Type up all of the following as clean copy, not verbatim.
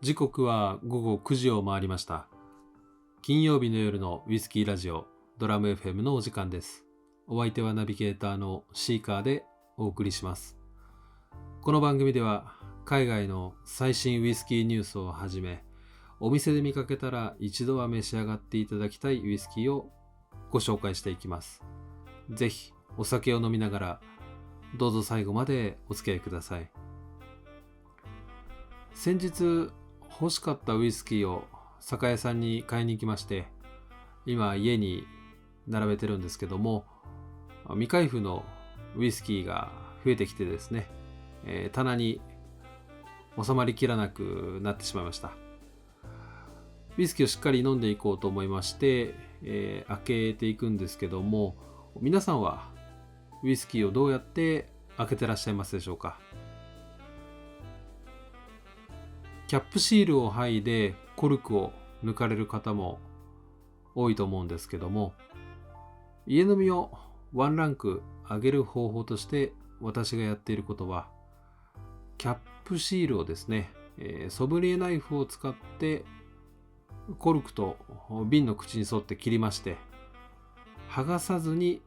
時刻は午後9時を回りました。金曜日の夜のウイスキーラジオドラム FM のお時間です。お相手はナビゲーターのシーカーでお送りします。この番組では海外の最新ウイスキーニュースをはじめ、お店で見かけたら一度は召し上がっていただきたいウイスキーをご紹介していきます。ぜひお酒を飲みながらどうぞ最後までお付き合いください。先日欲しかったウイスキーを酒屋さんに買いに行きまして、今家に並べてるんですけども、未開封のウイスキーが増えてきてですね、棚に収まりきらなくなってしまいました。ウイスキーをしっかり飲んでいこうと思いまして、開けていくんですけども、皆さんはウイスキーをどうやって開けてらっしゃいますでしょうか。キャップシールを剥いでコルクを抜かれる方も多いと思うんですけども、家飲みをワンランク上げる方法として私がやっていることは、キャップシールをですね、ソムリエナイフを使ってコルクと瓶の口に沿って切りまして、剥がさずに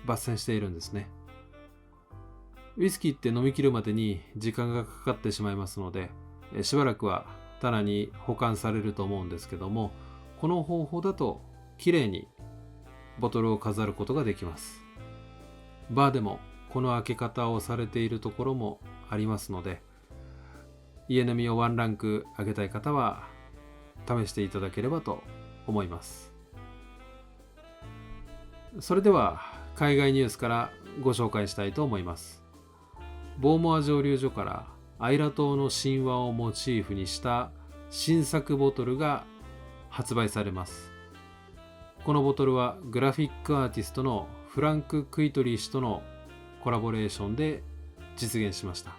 抜栓しているんですね。ウイスキーって飲み切るまでに時間がかかってしまいますので、しばらくは棚に保管されると思うんですけども、この方法だときれいにボトルを飾ることができます。バーでもこの開け方をされているところもありますので、家飲みをワンランク上げたい方は試していただければと思います。それでは海外ニュースからご紹介したいと思います。ボーモア蒸留所からアイラ島の神話をモチーフにした新作ボトルが発売されます。このボトルはグラフィックアーティストのフランク・クイトリー氏とのコラボレーションで実現しました。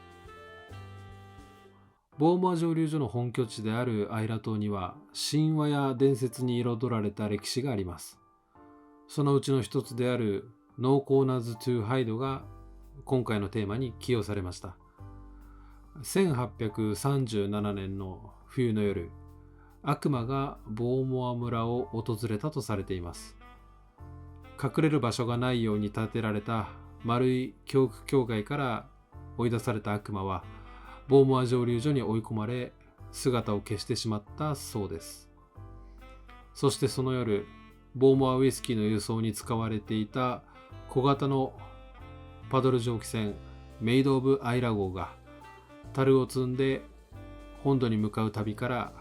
ボーモア蒸留所の本拠地であるアイラ島には神話や伝説に彩られた歴史があります。そのうちの一つであるノーコーナーズ・トゥ・ハイドが今回のテーマに起用されました。1837年の冬の夜、悪魔がボーモア村を訪れたとされています。隠れる場所がないように建てられた丸い教区境外から追い出された悪魔は、ボーモア蒸留所に追い込まれ姿を消してしまったそうです。そしてその夜、ボーモアウイスキーの輸送に使われていた小型のパドル蒸気船メイド・オブ・アイラ号が樽を積んで本土に向かう旅から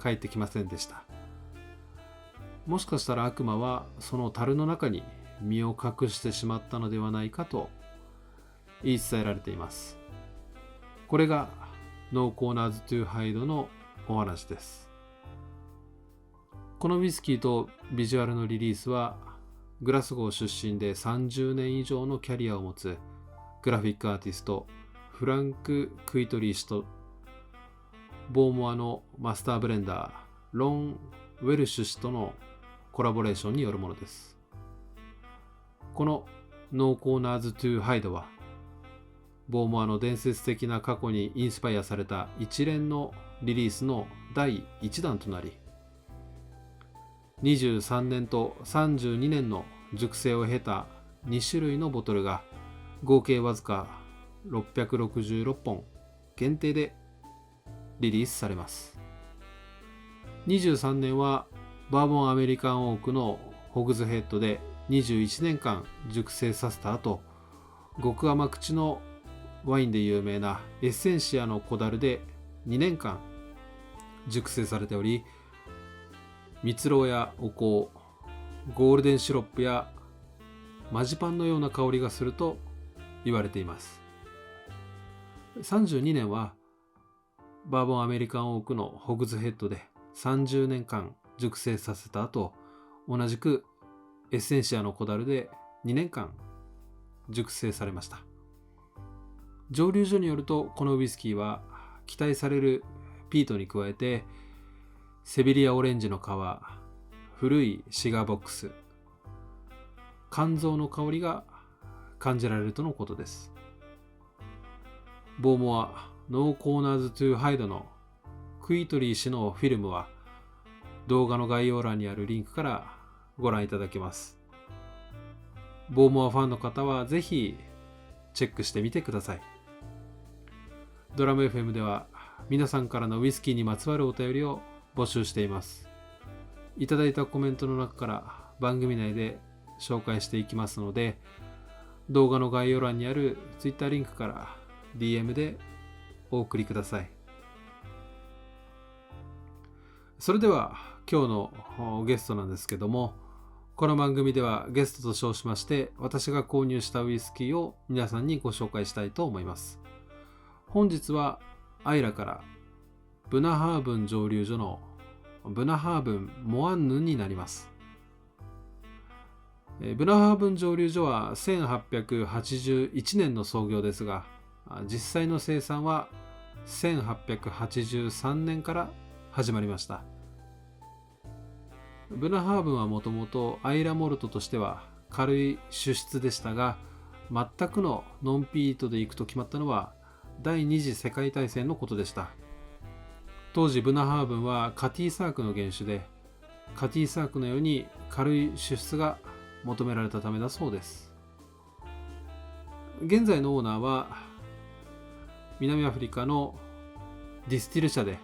帰ってきませんでした。もしかしたら悪魔はその樽の中に身を隠してしまったのではないかと言い伝えられています。これがノーコーナーズ・トゥ・ハイドのお話です。このウイスキーとビジュアルのリリースは、グラスゴー出身で30年以上のキャリアを持つグラフィックアーティストフランク・クイトリー氏とボーモアのマスターブレンダーロン・ウェルシュ氏とのコラボレーションによるものです。このノーコーナーズ・トゥ・ハイドは、ボーモアの伝説的な過去にインスパイアされた一連のリリースの第1弾となり、23年と32年の熟成を経た2種類のボトルが合計わずか666本限定でリリースされます。23年はバーボンアメリカンオークのホグズヘッドで21年間熟成させた後、極甘口のワインで有名なエッセンシアの小樽で2年間熟成されており、蜜蝋やお香、ゴールデンシロップやマジパンのような香りがすると言われています。32年はバーボンアメリカンオークのホグズヘッドで30年間熟成させた後、同じくエッセンシアの小樽で2年間熟成されました。蒸留所によると、このウイスキーは期待されるピートに加えてセビリアオレンジの皮、古いシガーボックス、肝臓の香りが感じられるとのことです。ボーモアノーコーナーズ・トゥ・ハイドのクイトリー氏のフィルムは動画の概要欄にあるリンクからご覧いただけます。ボーモアファンの方はぜひチェックしてみてください。ドラム FM では皆さんからのウイスキーにまつわるお便りを募集しています。いただいたコメントの中から番組内で紹介していきますので、動画の概要欄にある Twitter リンクから DM でお送りください。それでは今日のゲストなんですけども、この番組ではゲストと称しまして私が購入したウイスキーを皆さんにご紹介したいと思います。本日はアイラからブナハーブン蒸留所のブナハーブンモアンヌになります。ブナハーブン蒸留所は1881年の創業ですが、実際の生産は1883年から始まりました。ブナハーブンはもともとアイラモルトとしては軽い主質でしたが、全くのノンピートでいくと決まったのは第二次世界大戦のことでした。当時ブナハーブンはカティサークの原種で、カティサークのように軽い主質が求められたためだそうです。現在のオーナーは南アフリカのディスティル社で、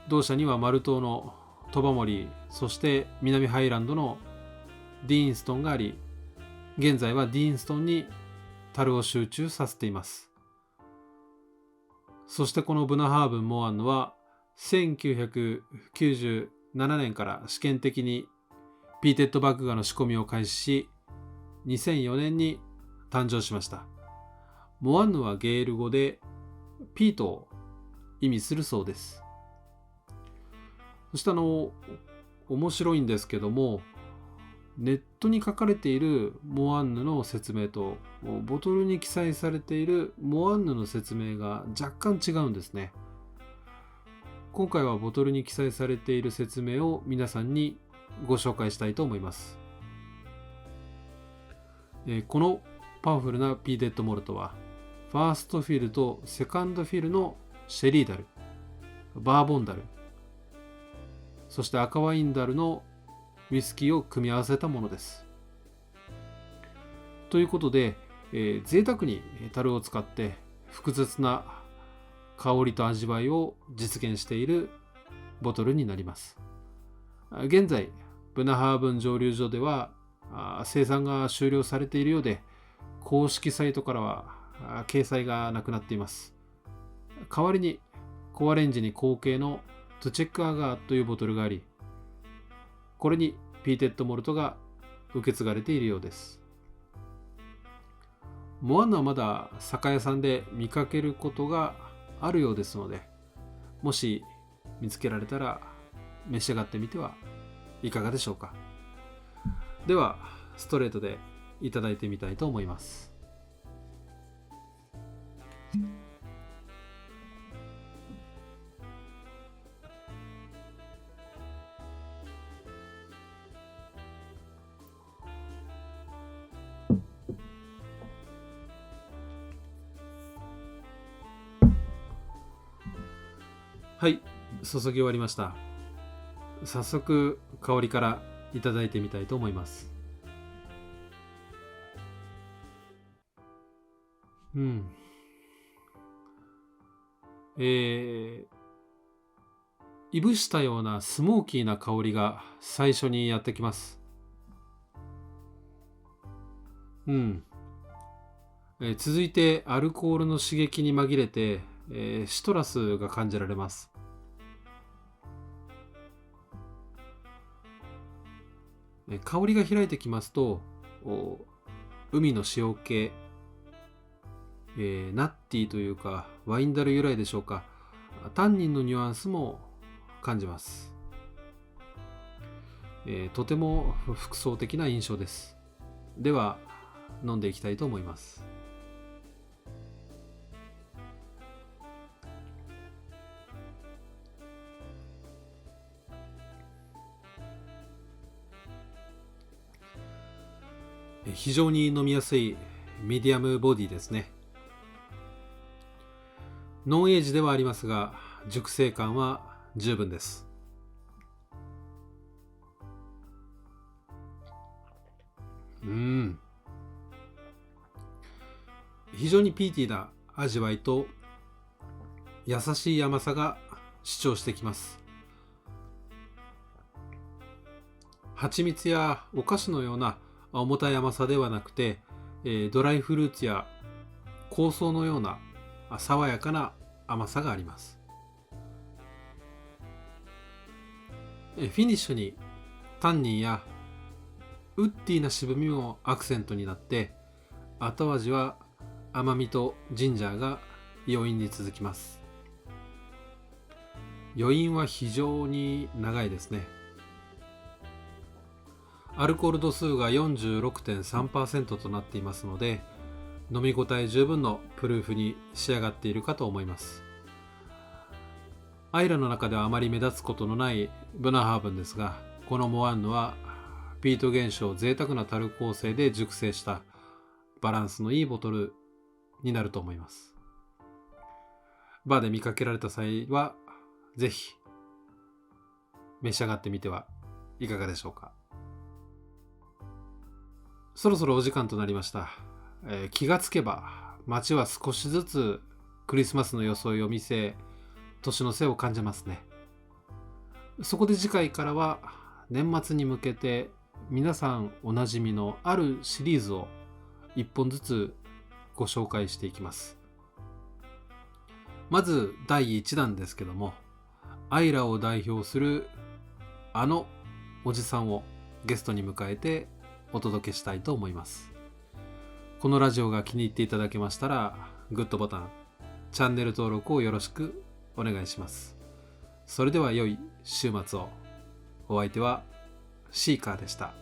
同社にはマル島のトバモリ、そして南ハイランドのディーンストンがあり、現在はディーンストンに樽を集中させています。そしてこのブナハーブンモアンヌは1997年から試験的にピーテッド麦芽の仕込みを開始し、2004年に誕生しました。モアンヌはゲール語でピートを意味するそうです。そして面白いんですけども、ネットに書かれているモアンヌの説明とボトルに記載されているモアンヌの説明が若干違うんですね。今回はボトルに記載されている説明を皆さんにご紹介したいと思います。このパワフルなピーテッドモルトはファーストフィルとセカンドフィルのシェリーダル、バーボンダル、そして赤ワインダルのウイスキーを組み合わせたものです。ということで、贅沢に樽を使って複雑な香りと味わいを実現しているボトルになります。現在ブナハーブン蒸留所では生産が終了されているようで、公式サイトからは掲載がなくなっています。代わりにコアレンジに後継のトゥチェックアガーというボトルがあり、これにピーテッドモルトが受け継がれているようです。モアンヌはまだ酒屋さんで見かけることがあるようですので、もし見つけられたら召し上がってみてはいかがでしょうか。ではストレートでいただいてみたいと思います。はい、注ぎ終わりました。早速香りからいただいてみたいと思います。いぶしたようなスモーキーな香りが最初にやってきます。続いてアルコールの刺激に紛れて、シトラスが感じられます。香りが開いてきますと、海の塩気、ナッティというかワインダル由来でしょうか、タンニンのニュアンスも感じます。とても複層的な印象です。では飲んでいきたいと思います。非常に飲みやすいミディアムボディですね。ノンエイジではありますが、熟成感は十分です。非常にピーティーな味わいと優しい甘さが主張してきます。蜂蜜やお菓子のような重たい甘さではなくて、ドライフルーツや香草のような爽やかな甘さがあります。フィニッシュにタンニンやウッディな渋みもアクセントになって、後味は甘みとジンジャーが余韻に続きます。余韻は非常に長いですね。アルコール度数が 46.3% となっていますので、飲み応え十分のプルーフに仕上がっているかと思います。アイラの中ではあまり目立つことのないブナハーブンですが、このモアンヌはピート原酒を贅沢な樽構成で熟成したバランスのいいボトルになると思います。バーで見かけられた際はぜひ召し上がってみてはいかがでしょうか。そろそろお時間となりました。気がつけば街は少しずつクリスマスの装いを見せ、年の瀬を感じますね。そこで次回からは年末に向けて皆さんおなじみのあるシリーズを1本ずつご紹介していきます。まず第1弾ですけども、アイラを代表するあのおじさんをゲストに迎えてお届けしたいと思います。このラジオが気に入っていただけましたら、グッドボタン、チャンネル登録をよろしくお願いします。それでは良い週末を。お相手はシーカーでした。